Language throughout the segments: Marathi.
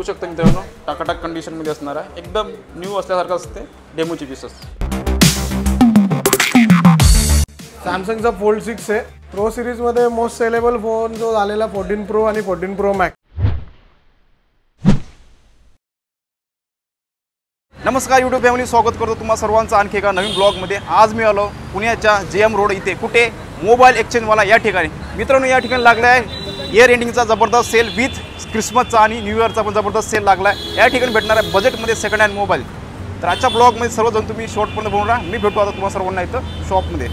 शकता मित्रांनो, टाकाटाक कंडिशनमध्ये असणार आहे, एकदम न्यू असल्यासारखं असते डेमोची पीसेस। सॅमसंगचा फोल्ड 6 आहे, प्रो सिरीजमध्ये मोस्ट सेलेबल फोन जो झालेला 14 प्रो आणि 14 प्रो मॅक्स। नमस्कार यूट्यूब फॅमिली, स्वागत करतो तुम्हा सर्वांचं आणखी एका नवीन ब्लॉगमध्ये। आज मी आलो पुण्याच्या जेएम रोड इथे, कुठे मोबाईल एक्सचेंजवाला या ठिकाणी। मित्रांनो, या ठिकाणी लागला आहे इयर एंडिंगचा जबरदस्त सेल विथ क्रिसमसचा आणि न्यू इयरचा पण जबरदस्त सेल लागला आहे। या ठिकाणी भेटणार आहे बजेटमध्ये सेकंड हँड मोबाईल। तर आजच्या ब्लॉगमध्ये सर्वजण तुम्ही शॉर्टपर्यंत बघून राहा, मी भेटतो आता तुम्हा सर्वांना इथं शॉपमध्ये।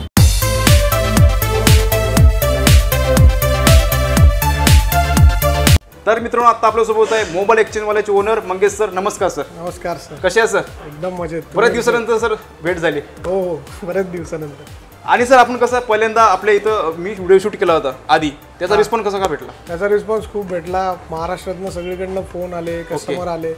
तर मित्रांनो, आता आपल्यासोबत आहे मोबाईल एक्सचेंजवाल्याचे ओनर मंगेश सर। नमस्कार सर। नमस्कार सर, कसे आहे सर? एकदम मजेत। बरेच दिवसानंतर सर भेट झाली। हो, बरेच दिवसानंतर। आणि सर, आपण कसं पहिल्यांदा आपल्या इथं मी व्हिडिओ शूट केला होता आधी, त्याचा रिस्पॉन्स कसा का भेटला? त्याचा रिस्पॉन्स खूप भेटला, महाराष्ट्रातनं सगळीकडनं फोन आले, कस्टमर आले,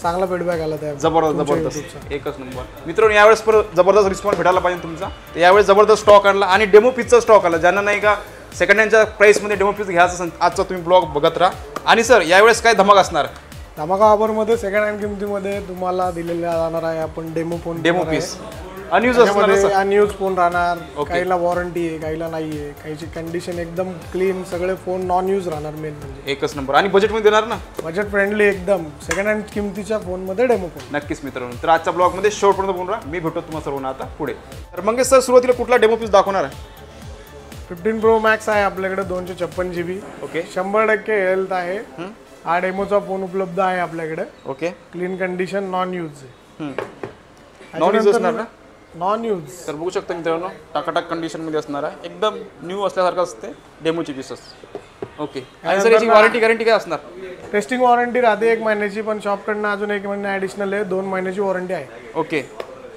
चांगला फीडबॅक आला त्या। जबरदस्त, एकच नंबर। मित्रांनो, यावेळेस परत जबरदस्त रिस्पॉन्स भेटायला पाहिजे तुमचा। तर यावेळेस जबरदस्त स्टॉक आणला आणि डेमो पीसचा स्टॉक आला, ज्यांना नाही का सेकंड हँडच्या प्राइसमध्ये डेमो पीस घ्यायचं असेल आजचा तुम्ही ब्लॉग बघत राहा। आणि सर, यावेळेस काय धमाका असणार? धमाका ऑफरमध्ये सेकंड हँड किमतीमध्ये तुम्हाला दिलेला जाणार आहे आपण demo phone, demo piece unused असणार, अनयूज फोन राहणार, काहीला वॉरंटी आहे, काहीला नाही आहे, काहीची कंडिशन एकदम क्लीन, सगळे फोन नॉन यूज राहणार। मेन म्हणजे एकच नंबर। आणि बजेटमध्ये देणार ना? बजेट फ्रेंडली एकदम, सेकंड हँड किमतीच्या फोनमध्ये डेमो फोन। नक्कीच मित्रांनो, तर आजच्या ब्लॉगमध्ये शेवटपर्यंत बघून राहा, मी भेटतो तुम्हाला सर्वांना आता पुढे। तर मग सर, सुरुवातीला कुठला डेमो पीस दाखवणार आहे? 15 प्रो मॅक्स आहे आपल्याकडे, 256 GB। ओके, 100% हेल्थ आहे। हा डेमोचा फोन उपलब्ध आहे आपल्याकडे। Okay, clean condition, non use आहे। नॉन यूज असणार ना? Non use. तर बघू शकता मित्रांनो, टाकाटाक कंडिशनमध्ये असणार आहे, एकदम न्यू असल्यासारखं असते डेमोची पीसेस। ओके, आणि सर याची वॉरंटी गॅरंटी काय असणार? टेस्टिंग वॉरंटी राहते 1 महिन्याची, पण शॉपकडनं अजून 1 महिना ॲडिशनल आहे, 2 महिन्याची वॉरंटी आहे। ओके,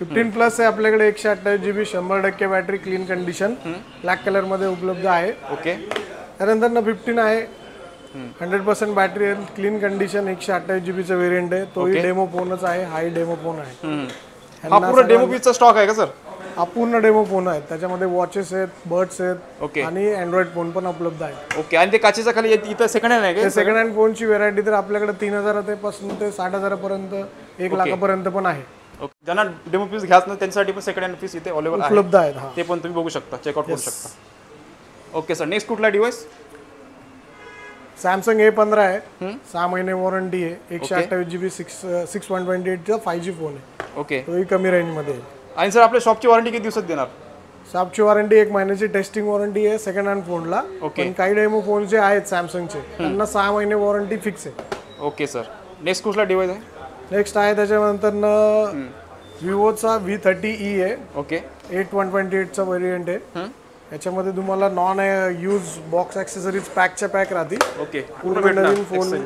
15 प्लस आहे आपल्याकडे, 128 GB, 100% battery, clean condition, black colour मध्ये उपलब्ध आहे। ओके, त्यानंतर 15 आहे, 100% बॅटरी आहे, क्लीन कंडिशन, 128 GB चा वेरियंट आहे, तोही डेमो फोनच आहे, हाही डेमो फोन आहे। हा पूर्ण डेमो पीसचा स्टॉक आहे का सर? हा पूर्ण डेमो फोन आहे, त्याच्यामध्ये वॉचेस आहेत, बर्ड्स आहेत, ओके, आणि अँड्रॉइड फोन पण उपलब्ध आहे। ओके, आणि ते काचेचा खाली इथं सेकंड हँड आहे का? सेकंड हँड फोनची व्हेरायटी तर आपल्याकडे 3000 पासून ते 60,000 पर्यंत, 1 लाखापर्यंत पण आहे। ओके, ज्यांना डेमो पीस घ्यायचं नाही त्यांच्यासाठी पण सेकंड हँड पीस इथे अवेलेबल आहे, उपलब्ध आहेत। ते पण तुम्ही बघू शकता, चेकआउट करू शकता। ओके सर, नेक्स्ट कुठला डिव्हाइस? सॅमसंग A15 आहे, 6 महिने वॉरंटी आहे, 128 GB, 6/128 चा 5G फोन आहे। ओके, तोही कमी रेंज मध्ये आहे। आणि सर, आपल्या शॉपची वॉरंटी किती दिवसात देणार? शॉपची वॉरंटी 1 महिन्याची टेस्टिंग वॉरंटी आहे सेकंड हँड फोनला। पण काही डेमो फोन जे आहेत सॅमसंगचे, त्यांना 6 महिने वॉरंटी फिक्स आहे। ओके सर, नेक्स्ट कुठला डिव्हाइस आहे? नेक्स्ट आहे त्याच्यानंतर विवोचा V30e आहे। ओके, 8/128 चा वेरियंट आहे। याच्यामध्ये तुम्हाला नॉन यूज बॉक्स ॲक्सेसरीज पॅकच्या पॅक राहतील। ओके, पूर्ण नवीन phone,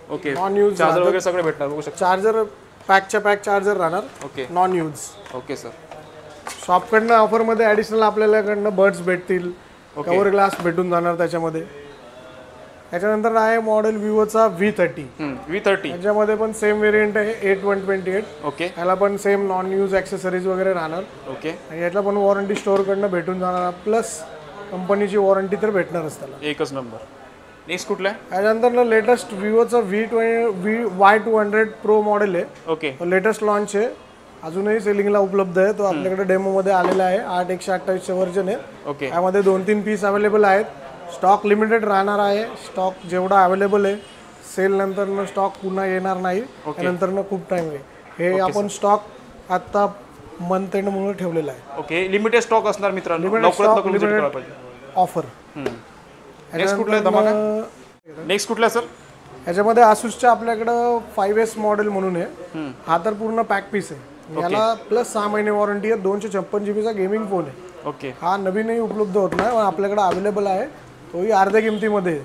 okay, non use charger वगैरे सगळे भेटणार, बघू शकता। चार्जर पॅकच्या पॅक चार्जर राहणार, okay, non use. Okay sir, शॉपकडनं ऑफरमध्ये ॲडिशनल आपल्याकडनं बर्ड्स भेटतील, कव्हर ग्लास भेटून जाणार त्याच्यामध्ये। त्याच्यानंतर आहे मॉडेल विवोचा V30। याच्यामध्ये पण सेम वेरियंट आहे, 8/128। ओके, याला पण सेम नॉन यूज ॲक्सेसरीज वगैरे राहणार। ओके, आणि याला पण वॉरंटी स्टोअरकडनं भेटून जाणार, प्लस कंपनीची वॉरंटी तर भेटणारच त्याला। एकच नंबर। नेक्स्ट कुठला आहे? त्याच्यानंतर लेटेस्ट विवोचा Y200 प्रो मॉडेल आहे। ओके, लेटेस्ट लॉन्च आहे, अजूनही सेलिंगला उपलब्ध आहे, तो आपल्याकडे डेमोमध्ये आलेला आहे। 8/128 व्हर्जन आहे। ओके, यामध्ये 2-3 पीस अवेलेबल आहेत, स्टॉक लिमिटेड राहणार आहे। स्टॉक जेवढा अवेलेबल आहे, सेल नंतर स्टॉक पुन्हा येणार नाही, त्यानंतर खूप टाइम आहे। हे आपण स्टॉक आता मंथ एंड म्हणून ठेवलेला आहे। ओके, लिमिटेड स्टॉक असणार मित्रांनो, ऑफर। नेक्स्ट कुठला आहे धमाका? नेक्स्ट कुठला सर? याच्यामध्ये आसूसच्या आपल्याकडं 5S मॉडेल म्हणून आहे, हा तर पूर्ण पॅक पीस आहे। याला प्लस 6 महिने वॉरंटी आहे, 256 GB चा गेमिंग फोन आहे। ओके, हा नवीनही उपलब्ध होत नाही, पण आपल्याकडे अवेलेबल आहे, तोही अर्ध्या किमतीमध्ये,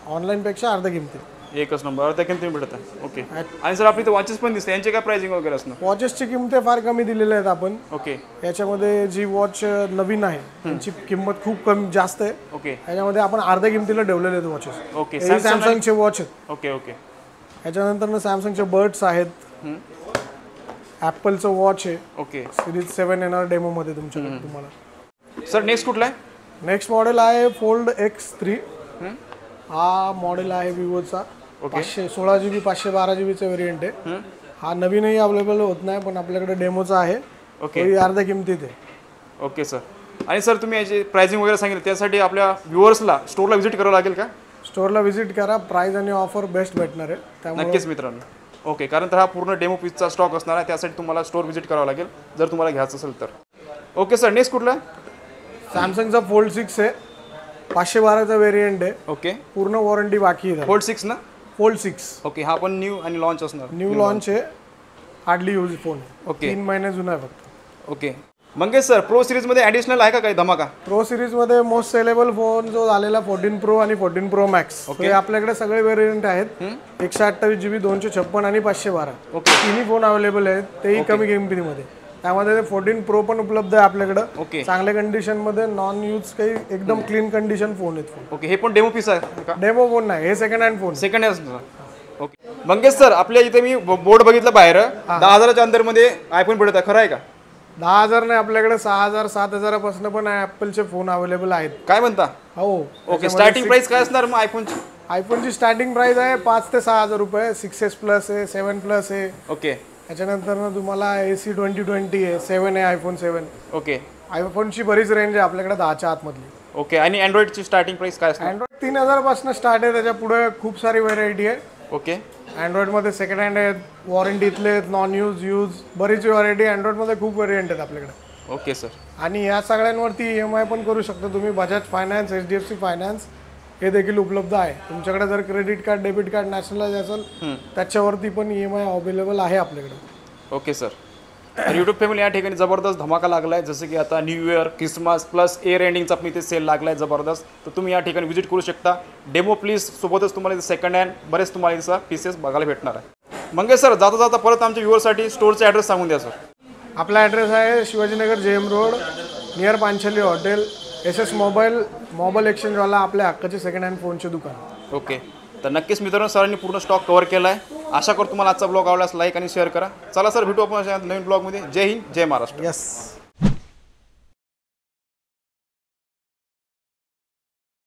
ऑनलाईन पेक्षा अर्ध्या किमतीत। एकच नंबर, अर्ध्या किमतीत भेटत आहे। ओके, आणि सर आपली वॉचेस पण दिसते, यांचे काय प्राइसिंग वगैरे असणार? वॉचेसची किंमती फार कमी दिलेल्या आहेत आपण। ओके, याच्यामध्ये जी वॉच नवीन आहे त्यांची किंमत खूप कमी जास्त आहे। ओके, याच्यामध्ये आपण अर्ध्या किमतीला ठेवलेले आहेत वॉचेस। ओके, सॅमसंगचे वॉच आहेत। ओके, ओके, याच्यानंतर सॅमसंगचे बर्ड्स आहेत, ॲपलचं वॉच आहे। ओके, सिरीज 7 येणार डेमोमध्ये तुमच्याकडे तुम्हाला। सर नेक्स्ट कुठला आहे? नेक्स्ट मॉडेल आहे फोल्ड X3। हा मॉडेल आहे विवोचा, 500 16 GB 512 GB चा व्हेरियंट आहे. हा नवीनही अवेलेबल होत नाही, पण आपल्याकडे डेमोचा आहे. ओके अर्ध्या किमतीत आहे. Okay sir. आणि सर तुम्ही याची प्राइसिंग वगैरे सांगितलं, त्यासाठी आपल्या व्ह्युअर्सला स्टोरला व्हिजिट करावं लागेल का? स्टोअरला व्हिजिट करा, प्राइस आणि ऑफर बेस्ट भेटणार आहे त्यामुळे. नक्कीच मित्रांनो. ओके, कारण तर हा पूर्ण डेमो पीसचा स्टॉक असणार आहे, त्यासाठी तुम्हाला स्टोर व्हिजिट करावं लागेल जर तुम्हाला घ्यायचं असेल तर. ओके सर, नेक्स्ट कुठला? सॅमसंगचा फोल्ड 6 आहे, 512चा व्हेरियंट आहे. ओके, पूर्ण वॉरंटी बाकी आहे. फोल्ड 6 ना? फोल्ड 6 ओके, हा पण न्यू आणि लॉन्च असणार. न्यू लॉन्च आहे, हार्डली यूज फोन. ओके 3 महिने जुना आहे फक्त. ओके. मंगेश सर, प्रो सिरीजमध्ये ॲडिशनल आहे का काही धमाका? प्रो सिरीजमध्ये मोस्ट सेलेबल फोन जो झालेला 14 प्रो आणि 14 प्रो मॅक्स, हे आपल्याकडे सगळे व्हेरियंट आहेत. 128 GB 256 आणि 512. ओके, तिन्ही फोन अवेलेबल आहेत, तेही कमी किमतीमध्ये. त्यामध्ये 14 प्रो पण उपलब्ध आहे आपल्याकडे. ओके, चांगल्या कंडिशन मध्ये, नॉन यूज काही एकदम क्लीन कंडिशन फोन आहेत. फोन ओके, हे पण डेमो पीस आहे का? डेमो फोन नाही, हे second hand phone. Second hand. Okay Mangesh sir, आपल्या इथे मी बोर्ड बघितलं बाहेर 10,000च्या अंदरमध्ये आयफोन पडत आहे, खरं आहे का? 10,000 नाही, आपल्याकडे 6,000 7,000 पासून पण ॲपलचे फोन अवेलेबल आहेत. काय म्हणता? हो. ओके, स्टार्टिंग प्राइस काय असणार मग आयफोनची? आयफोनची स्टार्टिंग प्राइस आहे 5 ते 6,000 रुपये. 6S प्लस आहे, 7 प्लस आहे. ओके, त्याच्यानंतर तुम्हाला AC 2020 आहे, 7 आहे, आयफोन 7. ओके, आयफोनची बरीच रेंज आहे आपल्याकडे 10च्या आतमधली. ओके. आणि अँड्रॉइडची स्टार्टिंग प्राइस काय असणार? अँड्रॉइड 3,000 पासून स्टार्ट आहे, त्याच्या पुढे खूप सारी व्हरायटी आहे. ओके, अँड्रॉइडमध्ये सेकंड हँड आहेत, वॉरंटीतले आहेत, नॉन यूज बरीच व्हरायटी. अँड्रॉइडमध्ये खूप व्हेरियंट आहेत आपल्याकडे. Okay sir. आणि या सगळ्यांवरती EMI पण करू शकता तुम्ही. बजाज फायनान्स, HDFC फायनान्स हे देखील उपलब्ध आहे. तुमच्याकडे जर credit card, debit card, nationalise असेल त्याच्यावरती पण EMI अवेलेबल आहे आपल्याकडे. Okay sir. तर यूट्यूब फॅमिली या ठिकाणी जबरदस्त धमाका लागला आहे, जसं की आता new year, Christmas plus year एंडिंगचा पण इथे सेल लागला आहे जबरदस्त. तर तुम्ही या ठिकाणी व्हिजिट करू शकता. डेमो प्लीज सोबतच तुम्हाला सेकंड हँड बरेच तुम्हाला इथं पीसेस बघायला भेटणार आहे. मंगेश सर, जाता जाता परत आमच्या व्ह्युअरसाठी स्टोरचा ॲड्रेस सांगून द्या सर. आपला ॲड्रेस आहे Shivajinagar JM road, near Panchali hotel. SS mobile एक्सचेंजवाला आपल्या हक्काचे सेकंड हँड फोनचे दुकान. ओके, तर नक्कीच मित्रांनो सरांनी पूर्ण स्टॉक कव्हर केला आहे. आशा करतो तुम्हाला आजचा ब्लॉग आवडल्यास लाईक आणि शेअर करा. चला सर, भेटू आपण अशा नवीन ब्लॉगमध्ये. जय हिंद, जय महाराष्ट्र. यस.